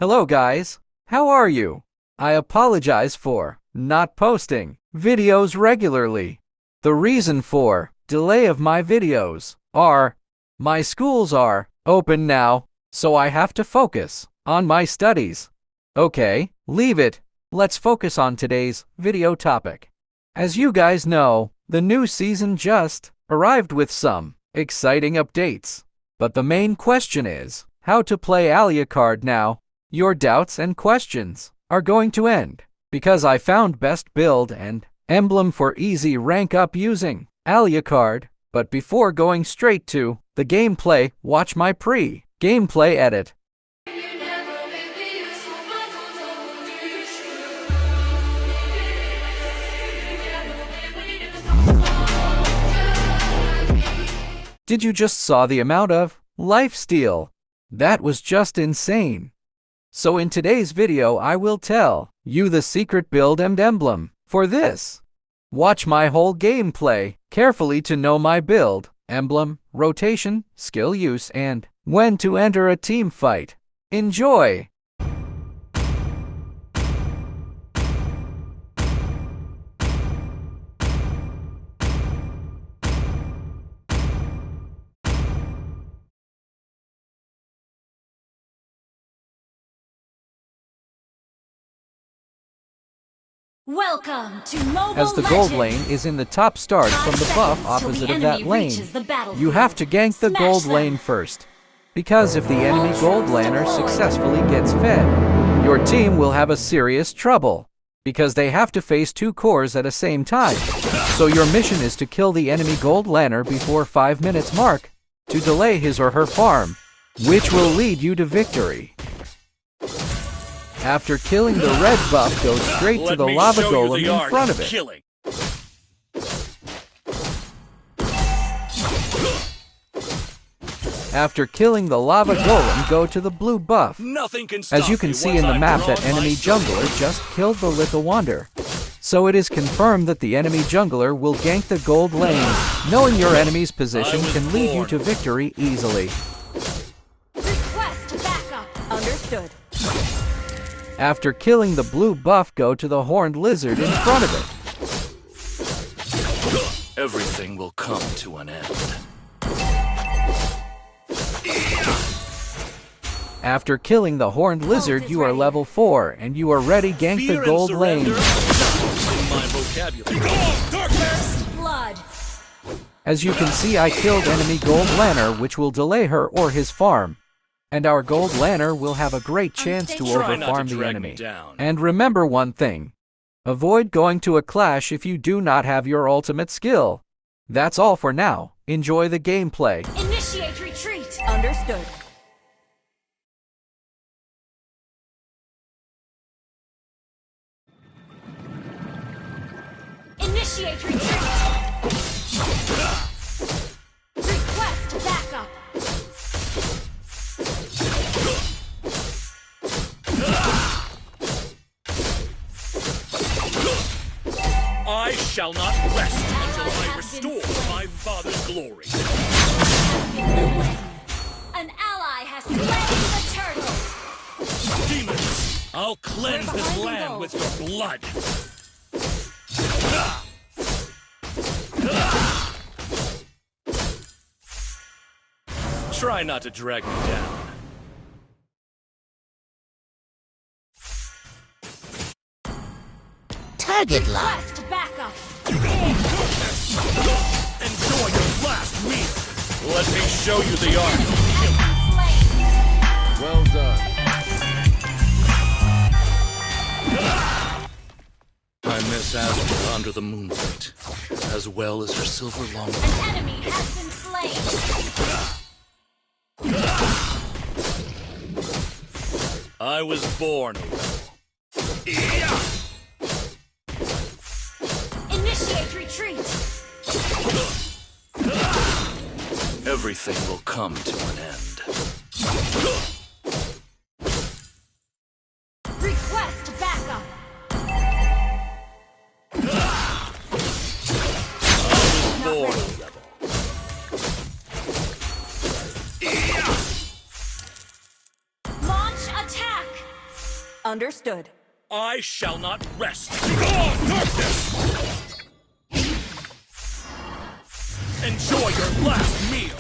Hello guys, how are you? I apologize for not posting videos regularly. The reason for delay of my videos are my schools are open now, so I have to focus on my studies. Okay, leave it. Let's focus on today's video topic. As you guys know, the new season just arrived with some exciting updates. But the main question is how to play Alucard now. Your doubts and questions are going to end because I found best build and emblem for easy rank up using Alucard. But before going straight to the gameplay, watch my pre-gameplay edit. Did you just saw the amount of lifesteal? That was just insane. So in today's video I will tell you the secret build and emblem for this. Watch my whole gameplay carefully to know my build, emblem, rotation, skill use, and when to enter a team fight. Enjoy! Welcome to Mobile As the gold Legends. lane is in the top start from the buff opposite of that lane, you have to gank the gold lane first. Because if the enemy gold laner successfully gets fed, your team will have a serious trouble. Because they have to face two cores at the same time. So your mission is to kill the enemy gold laner before 5 minutes mark to delay his or her farm, which will lead you to victory. After killing the red buff, go straight to the lava golem in front of it. After killing the lava golem, go to the blue buff. As you can see in the map, that enemy jungler just killed the little wander. So it is confirmed that the enemy jungler will gank the gold lane. Knowing your enemy's position can lead you to victory easily. Request backup. Understood. After killing the blue buff, go to the horned lizard in front of it. Everything will come to an end. After killing the horned lizard, you are level 4 and you are ready gank the gold lane. Blood. As you can see, I killed enemy gold laner, which will delay her or his farm. And our gold laner will have a great chance to overfarm the enemy. And remember one thing. Avoid going to a clash if you do not have your ultimate skill. That's all for now. Enjoy the gameplay. Initiate retreat. Understood. Initiate retreat. Request backup. I shall not rest until I restore my father's glory. An ally has slain the turtle. Demons, I'll cleanse this land with your blood. Try not to drag me down. Target locked. Backup. Enjoy your last meal. Let me show you the art. Well done. I miss Astra under the moonlight, as well as her silver long. An enemy has been slain. I was born a rebel. Initiate retreat. Everything will come to an end. Request backup. I was born a rebel. Launch attack. Understood. I shall not rest. Oh, darkness! Enjoy your last meal.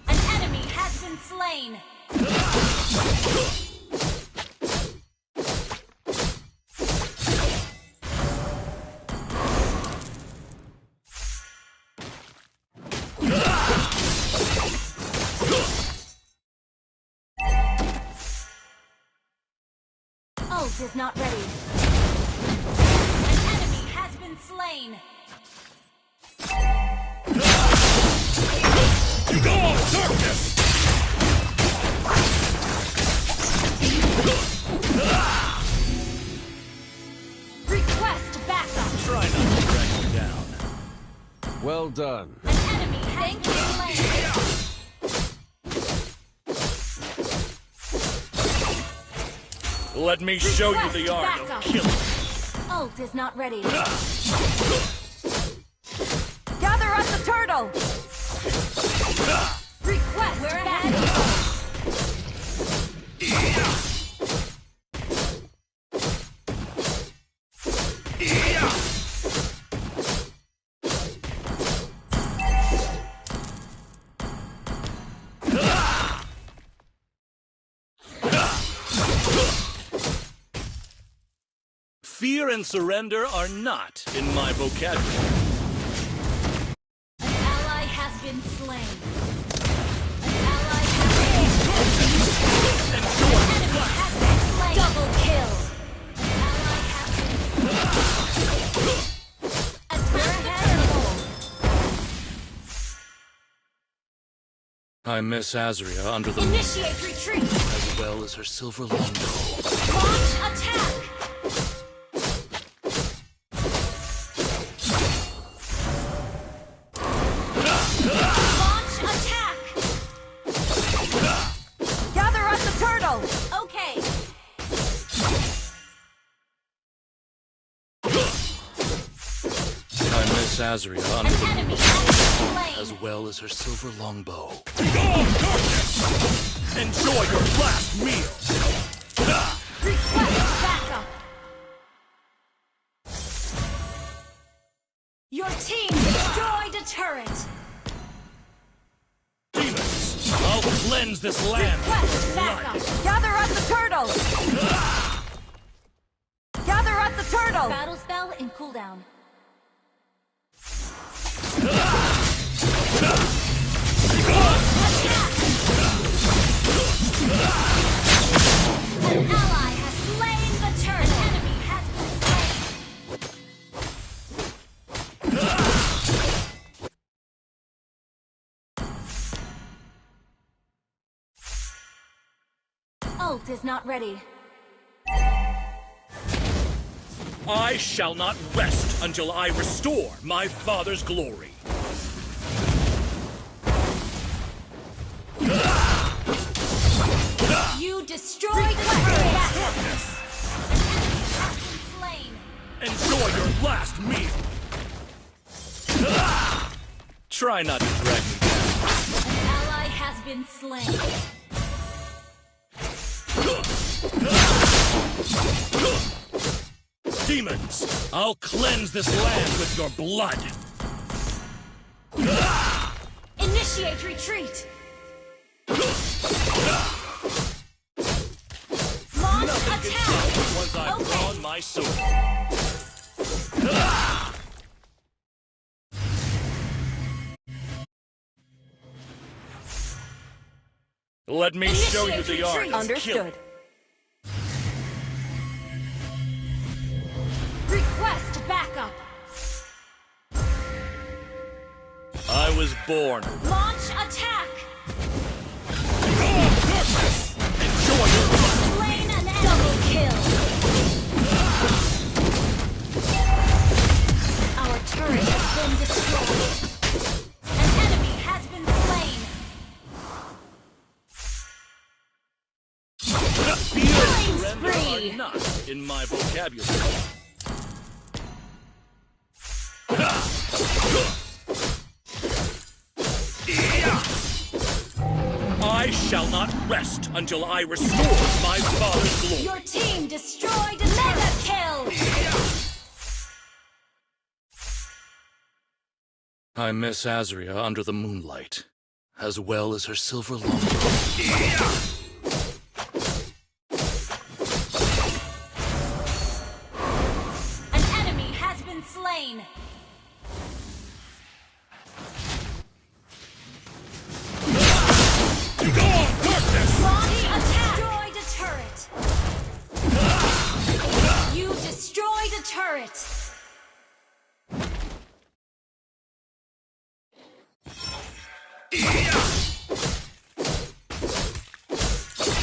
An enemy has been slain. Ult is not ready. An enemy has been slain. Oh, darkness! Request backup. Try not to drag me down. Well done. An enemy has been slain. Let me show you the Request art of backup. killing. Ult is not ready. Gather up the turtle! Request backup. Fear and surrender are not in my vocabulary. An ally has been slain. An ally has been slain. Double kill. An ally has been slain. Attack the turtle. I miss Azria under the moon, Initiate retreat. as well as her silver longbow. Launch attack. Launch attack. Gather up the turtle! Okay. I miss Azria under An the moon, enemy has been slain. as well as her silver longbow. Oh, darkness! Enjoy your last meal! Request backup. Your team destroyed a turret. Demons, I'll cleanse this land with Request your blood. backup. Gather up the turtle! Gather up the turtle! Battle spell in cooldown. An ally has slain the turret. An enemy has been slain. Ult is not ready. I shall not rest until I restore my father's glory. You destroyed the turret. An enemy has been slain. Enjoy your last meal. Try not to drag me down. An ally has been slain. Demons, I'll cleanse this land with your blood. Initiate retreat. Launch Nothing can attack. stop me once I've Okay. drawn my sword. Let me show you the art of killing. Understood. Request backup. I was born. Launch attack. Enjoy your blood. Slain an enemy. Double kill. Our turret has been destroyed. An enemy has been slain. Fear and Killing surrender spree. are not in my vocabulary. I shall shall not rest until I restore my father's glory. Your team destroyed a mega kill. I miss Azria under the moonlight, as well as her silver longbow. An enemy has been slain. Go on, darkness! Launch attack. Destroyed a turret. You destroyed a turret.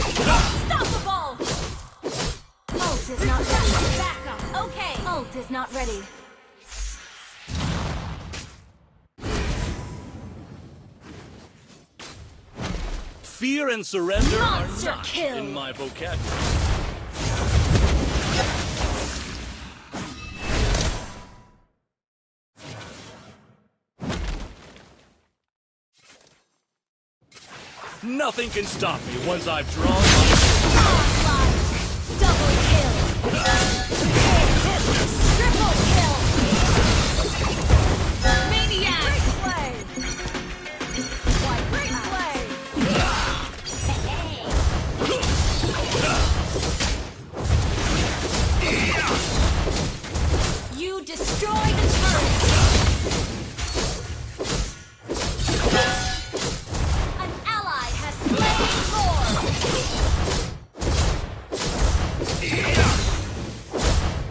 Unstoppable! Ult is not ready. Back up. Okay. Ult is not ready. Fear and surrender Monster are not kill. in my vocabulary. Nothing can stop me once I've drawn my... Onslaught. Double kill. Triple kill. Maniac. Play. Why, great play. You destroyed the turret. An ally has slain Lord.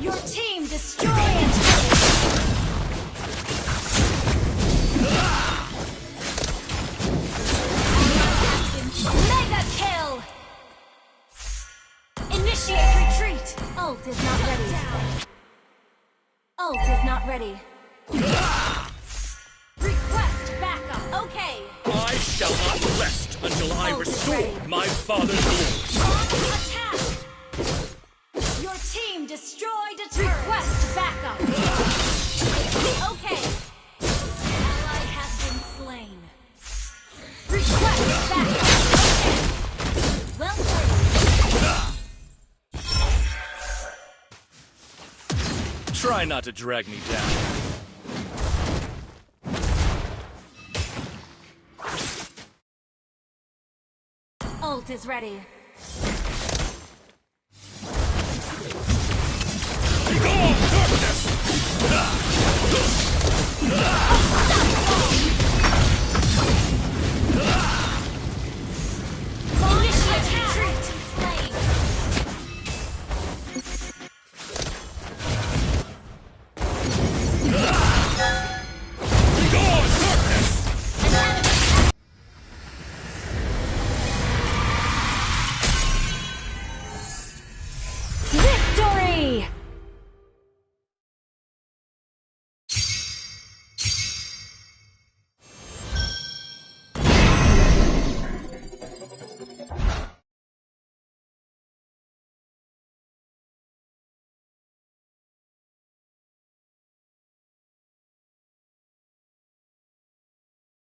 Your team destroyed a turret. Mega kill. Initiate retreat. Ult is not ready. Ult is not ready. Request backup. Okay. I shall not rest until I Ult is restore ready. my father's glory. Launch attack. Your team destroyed a turret. Request backup. Okay. Ally has been slain. Request backup. Okay. Well played. Try not to drag me down. Ult is ready.